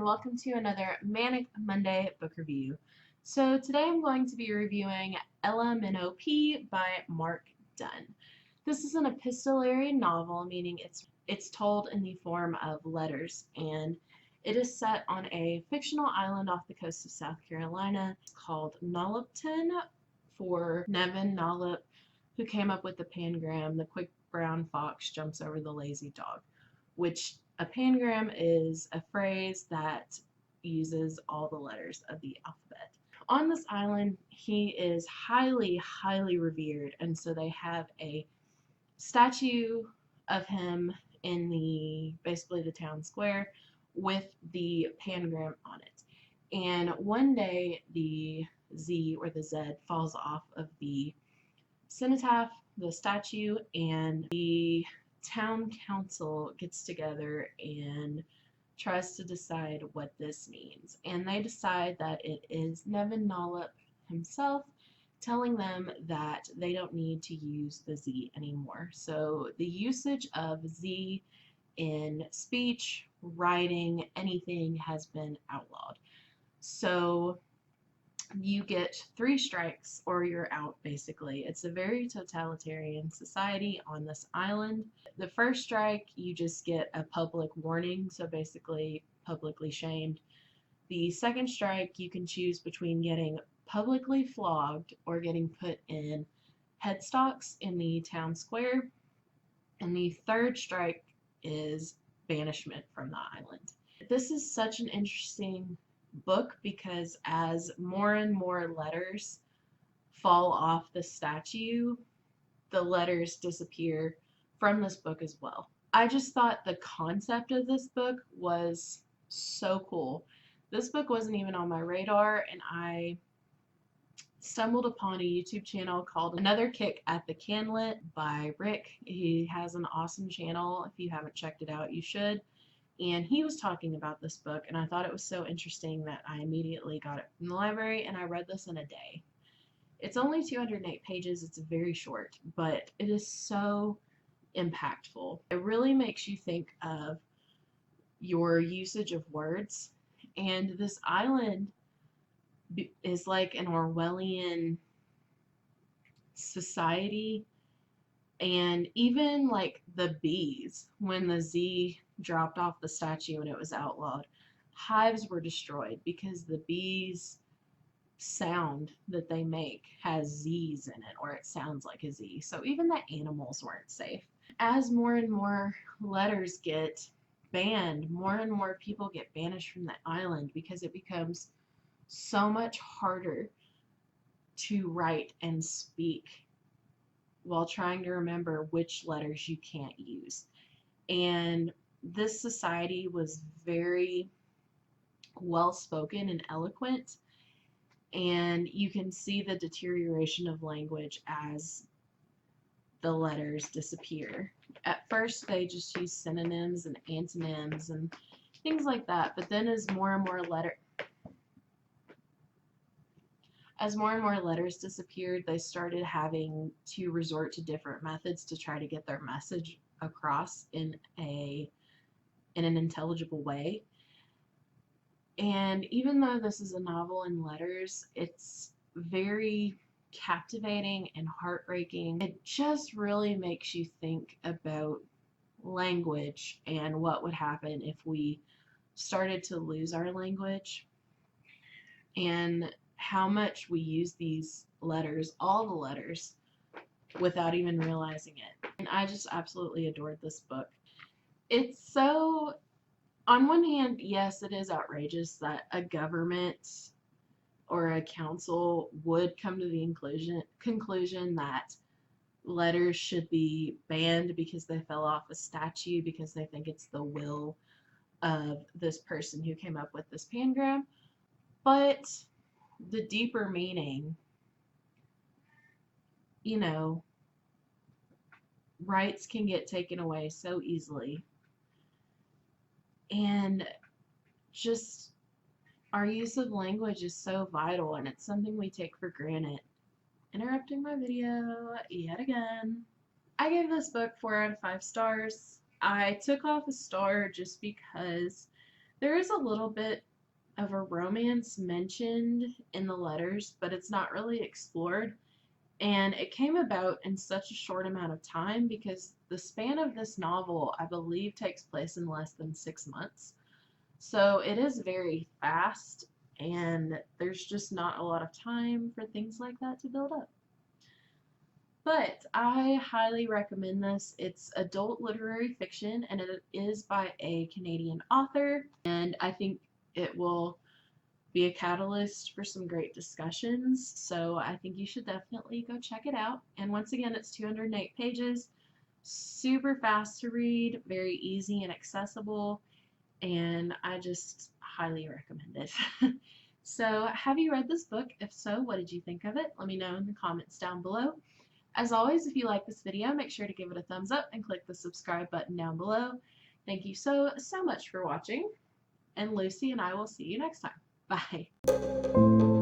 welcome to another Manic Monday book review. So today I'm going to be reviewing Minnow Pea by Mark Dunn. This is an epistolary novel, meaning it's told in the form of letters, and it is set on a fictional island off the coast of South Carolina. It's called Nollupton for Nevin Nollop, who came up with the pangram, "The quick brown fox jumps over the lazy dog," which a pangram is a phrase that uses all the letters of the alphabet. On this island, he is highly, highly revered, and so they have a statue of him in basically the town square with the pangram on it. And one day the Z or the Z falls off of the cenotaph, the statue, and the town council gets together and tries to decide what this means. And they decide that it is Nevin Nollop himself telling them that they don't need to use the Z anymore. So the usage of Z in speech, writing, anything has been outlawed. So you get 3 strikes or you're out, basically. It's a very totalitarian society on this island. The first strike, you just get a public warning, so basically publicly shamed. The second strike, you can choose between getting publicly flogged or getting put in headstocks in the town square. And the third strike is banishment from the island. This is such an interesting book because as more and more letters fall off the statue, the letters disappear from this book as well. I just thought the concept of this book was so cool. This book wasn't even on my radar, and I stumbled upon a YouTube channel called Another Kick at the Canlet by Rick. He has an awesome channel. If you haven't checked it out, you should. And he was talking about this book, and I thought it was so interesting that I immediately got it from the library, and I read this in a day. It's only 208 pages. It's very short, but it is so impactful. It really makes you think of your usage of words, and this island is like an Orwellian society. And even like the bees, when the Z dropped off the statue and it was outlawed, hives were destroyed because the bees' sound that they make has Z's in it, or it sounds like a Z. So even the animals weren't safe. As more and more letters get banned, more and more people get banished from the island because it becomes so much harder to write and speak while trying to remember which letters you can't use. And this society was very well spoken and eloquent, and you can see the deterioration of language as the letters disappear. At first they just use synonyms and antonyms and things like that, but then as more and more letters disappeared, they started having to resort to different methods to try to get their message across in an intelligible way. And even though this is a novel in letters, it's very captivating and heartbreaking. It just really makes you think about language and what would happen if we started to lose our language, and how much we use these letters, all the letters, without even realizing it. And I just absolutely adored this book. It's so, on one hand, yes, it is outrageous that a government or a council would come to the conclusion that letters should be banned because they fell off a statue, because they think it's the will of this person who came up with this pangram. But the deeper meaning, rights can get taken away so easily. And just our use of language is so vital, and it's something we take for granted. Interrupting my video yet again. I gave this book 4 out of 5 stars. I took off a star just because There is a little bit of a romance mentioned in the letters, but it's not really explored. And it came about in such a short amount of time because the span of this novel, I believe, takes place in less than 6 months. So it is very fast, and there's just not a lot of time for things like that to build up. But I highly recommend this. It's adult literary fiction, and it is by a Canadian author, and I think it will be a catalyst for some great discussions. So I think you should definitely go check it out. And once again, it's 208 pages, super fast to read, very easy and accessible, and I just highly recommend it. So, have you read this book? If so, what did you think of it? Let me know in the comments down below. As always, if you like this video, make sure to give it a thumbs up and click the subscribe button down below. Thank you so much for watching, and Lucy and I will see you next time. Bye.